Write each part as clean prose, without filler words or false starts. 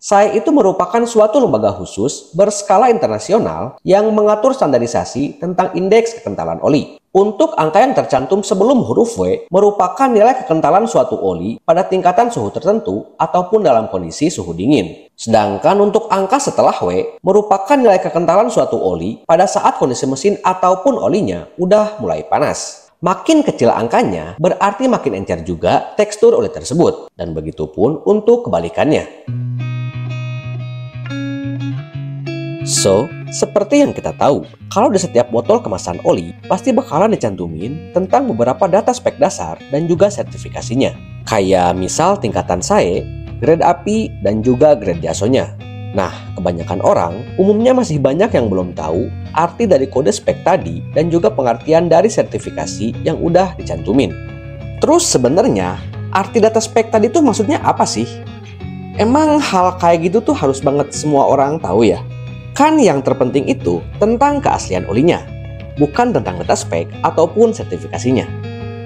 SAE itu merupakan suatu lembaga khusus berskala internasional yang mengatur standarisasi tentang indeks kekentalan oli. Untuk angka yang tercantum sebelum huruf W merupakan nilai kekentalan suatu oli pada tingkatan suhu tertentu ataupun dalam kondisi suhu dingin. Sedangkan untuk angka setelah W merupakan nilai kekentalan suatu oli pada saat kondisi mesin ataupun olinya udah mulai panas. Makin kecil angkanya berarti makin encer juga tekstur oli tersebut, dan begitu pun untuk kebalikannya. So, seperti yang kita tahu, kalau di setiap botol kemasan oli, pasti bakalan dicantumin tentang beberapa data spek dasar dan juga sertifikasinya. Kayak misal tingkatan SAE, grade api, dan juga grade ISO-nya. Nah, kebanyakan orang umumnya masih banyak yang belum tahu arti dari kode spek tadi dan juga pengertian dari sertifikasi yang udah dicantumin. Terus sebenarnya, arti data spek tadi tuh maksudnya apa sih? Emang hal kayak gitu tuh harus banget semua orang tahu ya? Kan yang terpenting itu tentang keaslian olinya, bukan tentang data spek ataupun sertifikasinya.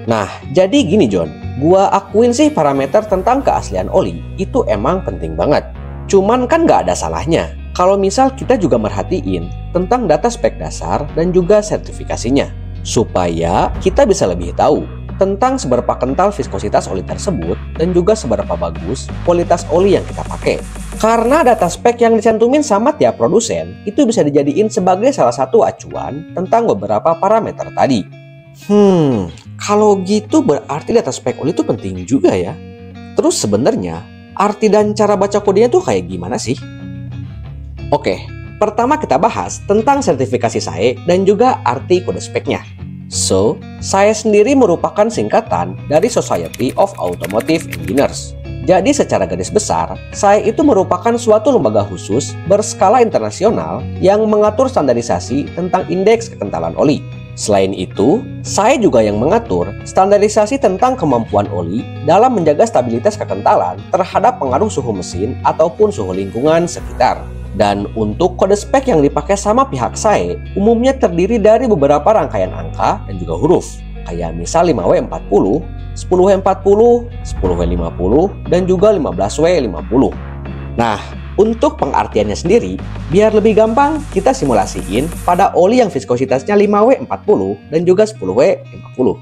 Nah, jadi gini John, gua akuin sih parameter tentang keaslian oli itu emang penting banget. Cuman kan nggak ada salahnya kalau misal kita juga merhatiin tentang data spek dasar dan juga sertifikasinya, supaya kita bisa lebih tahu tentang seberapa kental viskositas oli tersebut dan juga seberapa bagus kualitas oli yang kita pakai. Karena data spek yang dicantumin sama tiap produsen itu bisa dijadiin sebagai salah satu acuan tentang beberapa parameter tadi. Kalau gitu berarti data spek oli itu penting juga ya. Terus sebenarnya arti dan cara baca kodenya tuh kayak gimana sih? Oke, pertama kita bahas tentang sertifikasi SAE dan juga arti kode speknya. So, SAE sendiri merupakan singkatan dari Society of Automotive Engineers. Jadi secara garis besar, SAE itu merupakan suatu lembaga khusus berskala internasional yang mengatur standarisasi tentang indeks kekentalan oli. Selain itu, SAE juga yang mengatur standarisasi tentang kemampuan oli dalam menjaga stabilitas kekentalan terhadap pengaruh suhu mesin ataupun suhu lingkungan sekitar. Dan untuk kode spek yang dipakai sama pihak SAE umumnya terdiri dari beberapa rangkaian angka dan juga huruf, kayak misal 5W40, 10W40, 10W50, dan juga 15W50. Nah, untuk pengertiannya sendiri, biar lebih gampang, kita simulasiin pada oli yang viskositasnya 5W40 dan juga 10W50.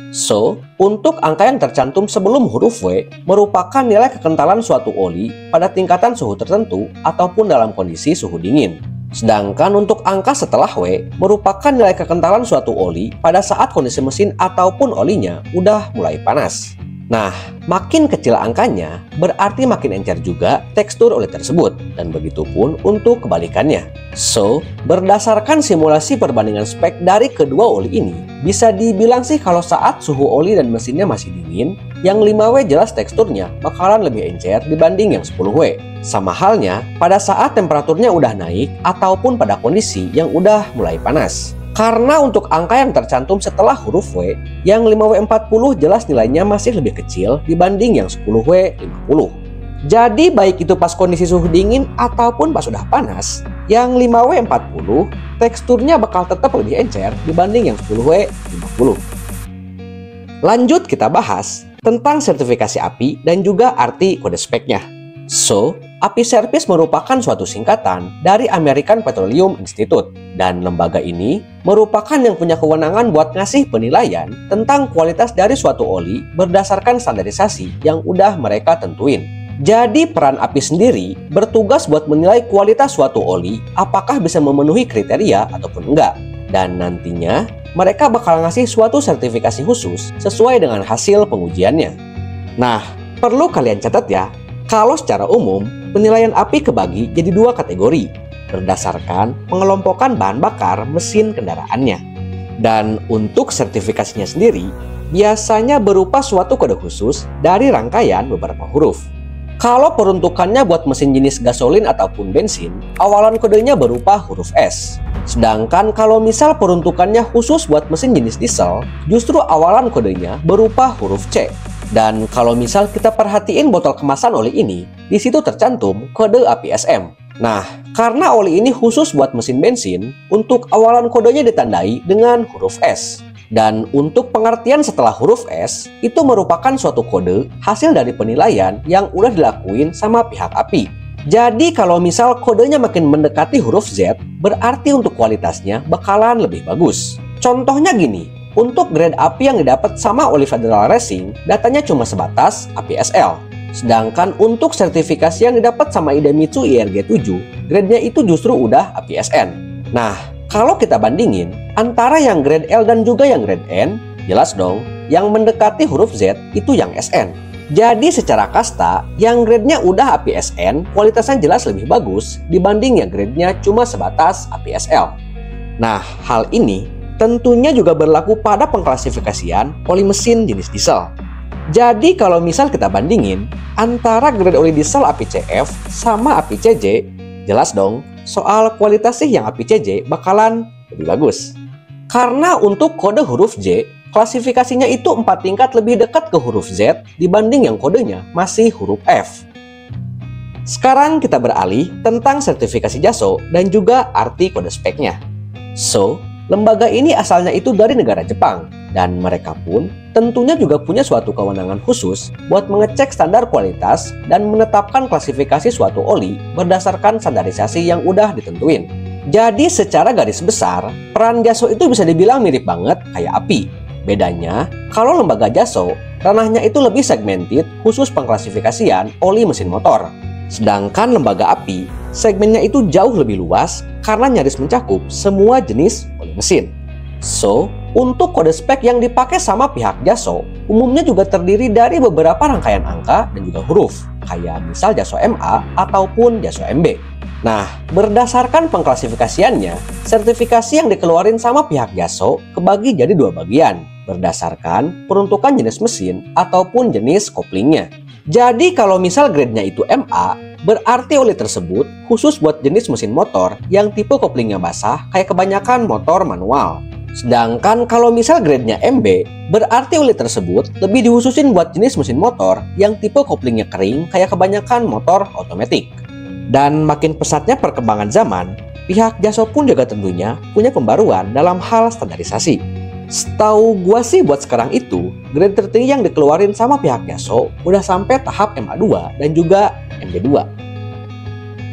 So, untuk angka yang tercantum sebelum huruf W merupakan nilai kekentalan suatu oli pada tingkatan suhu tertentu ataupun dalam kondisi suhu dingin. Sedangkan untuk angka setelah W merupakan nilai kekentalan suatu oli pada saat kondisi mesin ataupun olinya udah mulai panas. Nah, makin kecil angkanya berarti makin encer juga tekstur oli tersebut, dan begitu pun untuk kebalikannya. So, berdasarkan simulasi perbandingan spek dari kedua oli ini, bisa dibilang sih kalau saat suhu oli dan mesinnya masih dingin, yang 5W jelas teksturnya bakalan lebih encer dibanding yang 10W. Sama halnya pada saat temperaturnya udah naik ataupun pada kondisi yang udah mulai panas. Karena untuk angka yang tercantum setelah huruf W, yang 5W40 jelas nilainya masih lebih kecil dibanding yang 10W50. Jadi baik itu pas kondisi suhu dingin ataupun pas sudah panas, yang 5W40 teksturnya bakal tetap lebih encer dibanding yang 10W50. Lanjut kita bahas tentang sertifikasi API dan juga arti kode speknya. So, API Service merupakan suatu singkatan dari American Petroleum Institute, dan lembaga ini merupakan yang punya kewenangan buat ngasih penilaian tentang kualitas dari suatu oli berdasarkan standarisasi yang udah mereka tentuin. Jadi peran API sendiri bertugas buat menilai kualitas suatu oli apakah bisa memenuhi kriteria ataupun enggak, dan nantinya mereka bakal ngasih suatu sertifikasi khusus sesuai dengan hasil pengujiannya. Nah, perlu kalian catat ya, kalau secara umum, penilaian API kebagi jadi dua kategori, berdasarkan pengelompokan bahan bakar mesin kendaraannya. Dan untuk sertifikasinya sendiri, biasanya berupa suatu kode khusus dari rangkaian beberapa huruf. Kalau peruntukannya buat mesin jenis gasolin ataupun bensin, awalan kodenya berupa huruf S. Sedangkan kalau misal peruntukannya khusus buat mesin jenis diesel, justru awalan kodenya berupa huruf C. Dan kalau misal kita perhatiin botol kemasan oli ini, di situ tercantum kode API SM. Nah, karena oli ini khusus buat mesin bensin, untuk awalan kodenya ditandai dengan huruf S. Dan untuk pengertian setelah huruf S, itu merupakan suatu kode hasil dari penilaian yang udah dilakuin sama pihak API. Jadi kalau misal kodenya makin mendekati huruf Z, berarti untuk kualitasnya bakalan lebih bagus. Contohnya gini, untuk grade API yang didapat sama Oli Federal Racing, datanya cuma sebatas API SL. Sedangkan untuk sertifikasi yang didapat sama Idemitsu IRG7, grade-nya itu justru udah API SN. Nah, kalau kita bandingin antara yang grade L dan juga yang grade N, jelas dong, yang mendekati huruf Z itu yang SN. Jadi secara kasta, yang grade-nya udah API SN, kualitasnya jelas lebih bagus dibanding yang grade-nya cuma sebatas API SL. Nah, hal ini tentunya juga berlaku pada pengklasifikasian oli mesin jenis diesel. Jadi kalau misal kita bandingin antara grade oli diesel API CF sama API CJ, jelas dong soal kualitas sih yang API CJ bakalan lebih bagus. Karena untuk kode huruf J, klasifikasinya itu 4 tingkat lebih dekat ke huruf Z dibanding yang kodenya masih huruf F. Sekarang kita beralih tentang sertifikasi JASO dan juga arti kode speknya. So, lembaga ini asalnya itu dari negara Jepang, dan mereka pun tentunya juga punya suatu kewenangan khusus buat mengecek standar kualitas dan menetapkan klasifikasi suatu oli berdasarkan standarisasi yang udah ditentuin. Jadi secara garis besar, peran JASO itu bisa dibilang mirip banget kayak API. Bedanya, kalau lembaga JASO, ranahnya itu lebih segmented khusus pengklasifikasian oli mesin motor. Sedangkan lembaga API, segmennya itu jauh lebih luas karena nyaris mencakup semua jenis oli mesin. So, untuk kode spek yang dipakai sama pihak JASO, umumnya juga terdiri dari beberapa rangkaian angka dan juga huruf, kayak misal JASO MA ataupun JASO MB. Nah, berdasarkan pengklasifikasiannya, sertifikasi yang dikeluarin sama pihak JASO kebagi jadi 2 bagian, berdasarkan peruntukan jenis mesin ataupun jenis koplingnya. Jadi kalau misal grade-nya itu MA, berarti oli tersebut khusus buat jenis mesin motor yang tipe koplingnya basah kayak kebanyakan motor manual. Sedangkan kalau misal grade-nya MB, berarti oli tersebut lebih dihususin buat jenis mesin motor yang tipe koplingnya kering kayak kebanyakan motor otomatis. Dan makin pesatnya perkembangan zaman, pihak JASO pun juga tentunya punya pembaruan dalam hal standarisasi. Setahu gua sih buat sekarang itu, grade tertinggi yang dikeluarin sama pihak JASO udah sampai tahap MA2 dan juga MB2.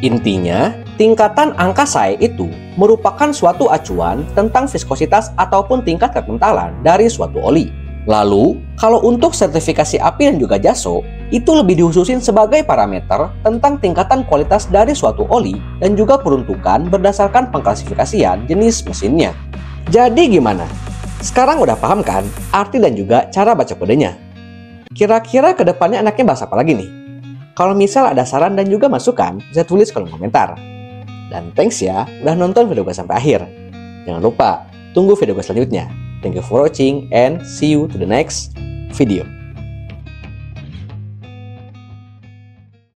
Intinya, tingkatan angka SAE itu merupakan suatu acuan tentang viskositas ataupun tingkat kekentalan dari suatu oli. Lalu, kalau untuk sertifikasi API dan juga JASO, itu lebih dihususin sebagai parameter tentang tingkatan kualitas dari suatu oli dan juga peruntukan berdasarkan pengklasifikasian jenis mesinnya. Jadi gimana? Sekarang udah paham kan arti dan juga cara baca kodenya? Kira-kira kedepannya anaknya bahas apa lagi nih? Kalau misal ada saran dan juga masukan, bisa tulis kolom komentar. Dan thanks ya udah nonton video gue sampai akhir. Jangan lupa, tunggu video gue selanjutnya. Thank you for watching and see you to the next video.